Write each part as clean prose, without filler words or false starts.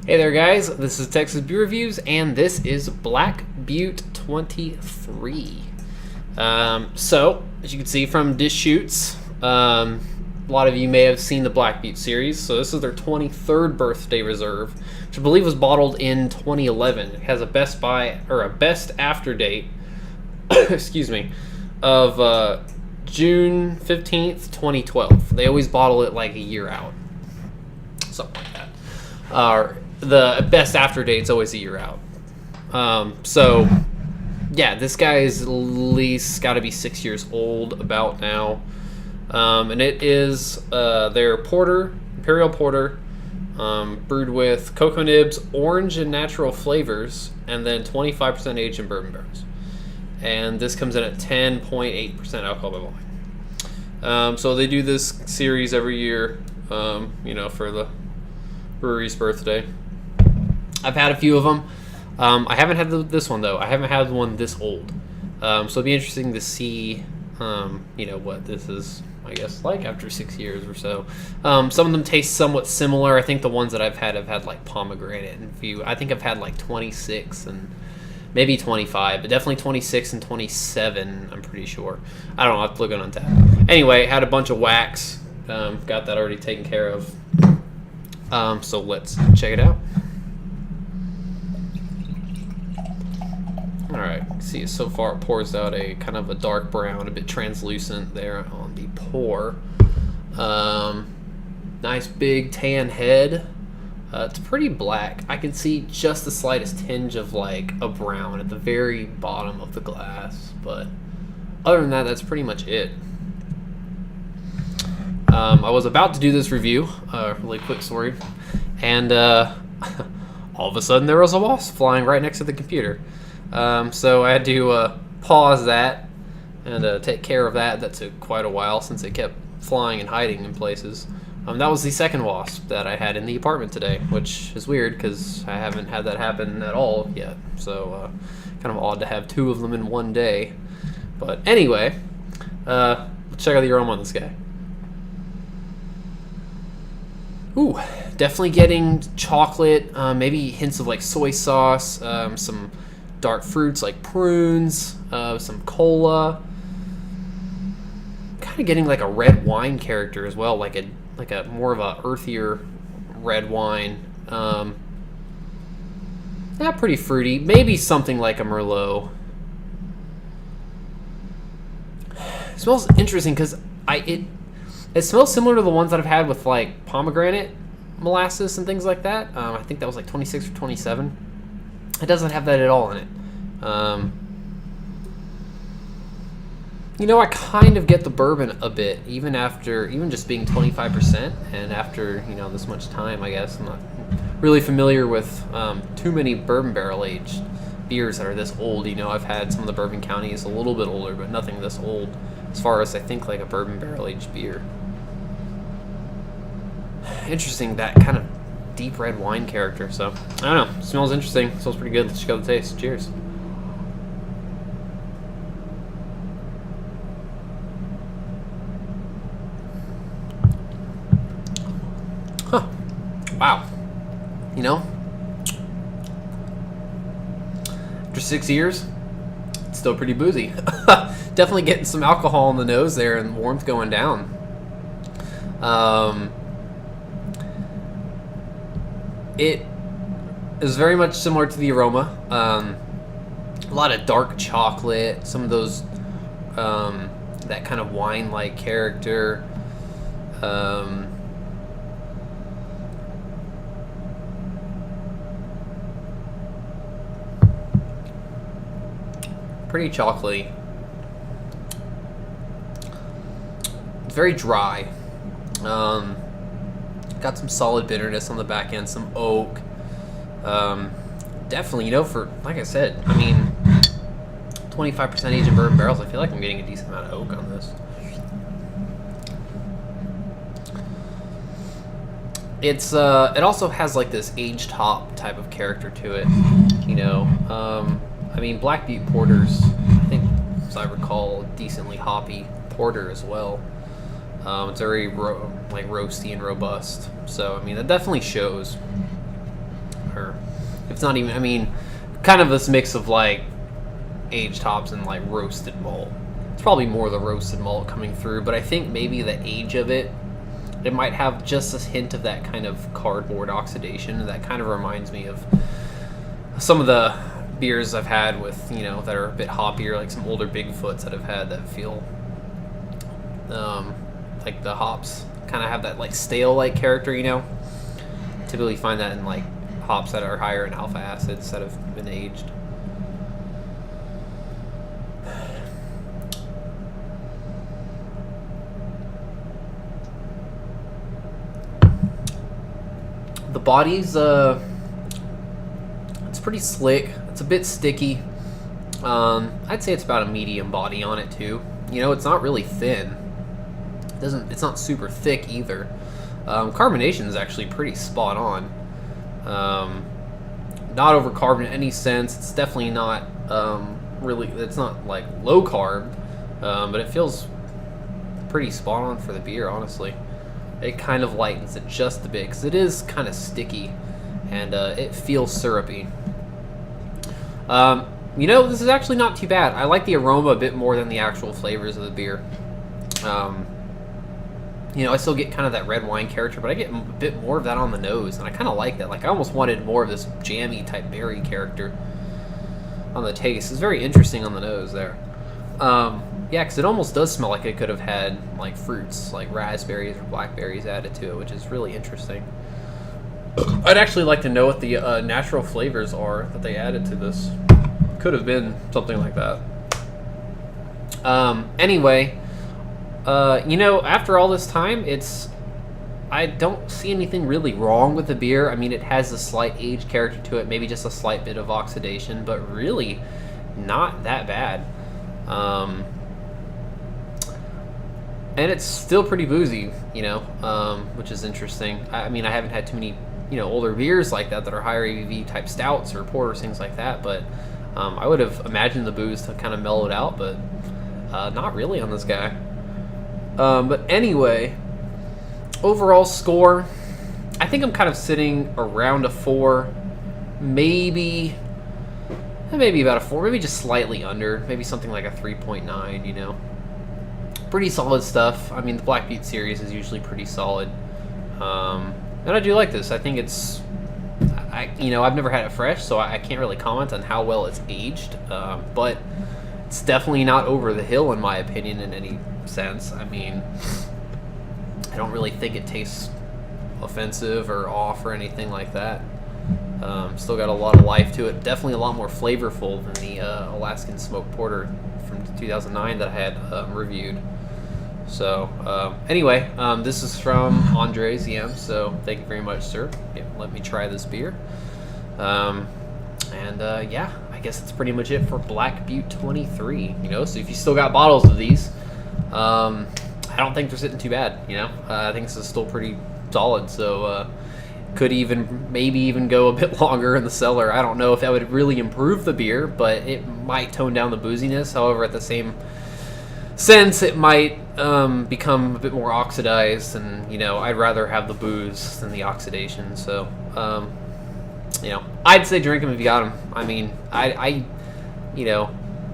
Hey there guys, this is Texas Beer Reviews and this is Black Butte 23. So, as you can see from Deschutes, a lot of you may have seen the Black Butte series. So this is their 23rd birthday reserve, which I believe was bottled in 2011. It has a best after date, excuse me, of June 15th, 2012. They always bottle it like a year out, something like that. The best after date's always a year out. So, yeah, this guy is at least got to be 6 years old about now. And it is their porter, Imperial porter, brewed with cocoa nibs, orange and natural flavors, and then 25% aged in bourbon barrels. And this comes in at 10.8% alcohol by volume. So they do this series every year, for the brewery's birthday. I've had a few of them. I haven't had this one, though. I haven't had one this old. So it'll be interesting to see, what this is, I guess, like after 6 years or so. Some of them taste somewhat similar. I think the ones that I've had like pomegranate and few. I think I've had like 26 and maybe 25, but definitely 26 and 27, I'm pretty sure. I don't know. I'll have to look it on tap. Anyway, had a bunch of wax. Got that already taken care of. So let's check it out. Alright, see, so far it pours out a kind of a dark brown, a bit translucent there on the pour. Nice big tan head. It's pretty black. I can see just the slightest tinge of like a brown at the very bottom of the glass, but other than that, that's pretty much it. I was about to do this review, really quick story, and all of a sudden there was a wasp flying right next to the computer. So I had to pause that and take care of that. That took quite a while since it kept flying and hiding in places. That was the second wasp that I had in the apartment today, which is weird because I haven't had that happen at all yet. So kind of odd to have two of them in one day. But anyway, let's check out the aroma on this guy. Ooh, definitely getting chocolate, maybe hints of like soy sauce, some dark fruits like prunes, some cola. Kind of getting like a red wine character as well, like a more of a earthier red wine. Not pretty fruity, maybe something like a Merlot. It smells interesting because it smells similar to the ones that I've had with like pomegranate molasses and things like that. I think that was like 26 or 27. It doesn't have that at all in it. I kind of get the bourbon a bit, even just being 25%, and after, this much time, I guess. I'm not really familiar with too many bourbon barrel aged beers that are this old. I've had some of the bourbon counties a little bit older, but nothing this old as far as I think like a bourbon barrel aged beer. Interesting, that kind of deep red wine character. So I don't know, it smells interesting. It smells pretty good. Let's check out the taste. Cheers. Huh. Wow. After 6 years, it's still pretty boozy. Definitely getting some alcohol on the nose there and warmth going down. It is very much similar to the aroma. A lot of dark chocolate, some of those, that kind of wine-like character. Pretty chocolatey. It's very dry. Got some solid bitterness on the back end, some oak. Definitely, for, like I said, 25% aged in bourbon barrels, I feel like I'm getting a decent amount of oak on this. It's, it also has like this aged hop type of character to it, Black Butte porters, I think, as I recall, decently hoppy porter as well. It's very roasty and robust. So, that definitely shows. or if it's not even, I mean, kind of this mix of like aged hops and like roasted malt. It's probably more the roasted malt coming through, but I think maybe the age of it might have just a hint of that kind of cardboard oxidation. That kind of reminds me of some of the beers I've had with, you know, that are a bit hoppier, like some older Bigfoots that I've had that feel like the hops kind of have that like stale-like character, you know. Typically find that in like hops that are higher in alpha acids that have been aged. The body's it's pretty slick. It's a bit sticky. I'd say it's about a medium body on it too. You know, it's not really thin. It's not super thick either. Carbonation is actually pretty spot on. Not overcarbonate in any sense. It's definitely not really. It's not like low carb, but it feels pretty spot on for the beer. Honestly, it kind of lightens it just a bit because it is kind of sticky, and it feels syrupy. You know, this is actually not too bad. I like the aroma a bit more than the actual flavors of the beer. You know, I still get kind of that red wine character, but I get a bit more of that on the nose, and I kind of like that. Like, I almost wanted more of this jammy type berry character on the taste. It's very interesting on the nose there. Yeah, because it almost does smell like it could have had, like, fruits, like raspberries or blackberries added to it, which is really interesting. I'd actually like to know what the natural flavors are that they added to this. Could have been something like that. Anyway, you know, after all this time, I don't see anything really wrong with the beer. I mean, it has a slight age character to it, maybe just a slight bit of oxidation, but really not that bad. And it's still pretty boozy, you know, which is interesting. I mean, I haven't had too many, you know, older beers like that are higher ABV type stouts or porters, things like that, but I would have imagined the booze to kind of mellow it out, but not really on this guy. But anyway, overall score, I think I'm kind of sitting around a 4, maybe about a 4, maybe just slightly under, maybe something like a 3.9, you know. Pretty solid stuff. I mean, the Black Butte series is usually pretty solid. And I do like this. I think it's, you know, I've never had it fresh, so I can't really comment on how well it's aged, but it's definitely not over the hill in my opinion in any sense. I mean, I don't really think it tastes offensive or off or anything like that. Still got a lot of life to it. Definitely a lot more flavorful than the Alaskan Smoked Porter from 2009 that I had reviewed. So anyway, this is from Andres EM, so thank you very much, sir. Yeah, let me try this beer. Yeah, I guess that's pretty much it for Black Butte 23. You know, so if you still got bottles of these, I don't think they're sitting too bad. You know, I think this is still pretty solid. So could maybe even go a bit longer in the cellar. I don't know if that would really improve the beer, but it might tone down the booziness. However, at the same sense, it might become a bit more oxidized, and you know, I'd rather have the booze than the oxidation. So you know, I'd say drink them if you got them. I mean, I you know,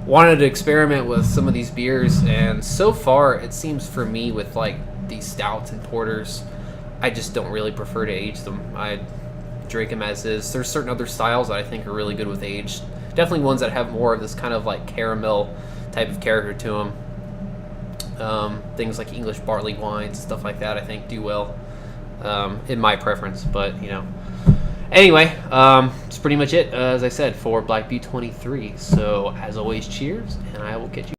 wanted to experiment with some of these beers, and so far it seems for me with like these stouts and porters, I just don't really prefer to age them. I drink them as is. There's certain other styles that I think are really good with aged. Definitely ones that have more of this kind of like caramel type of character to them. Things like English barley wines, stuff like that, I think do well in my preference. But you know, anyway, it's pretty much it, as I said, for Black Butte 23. So as always, cheers, and I will catch you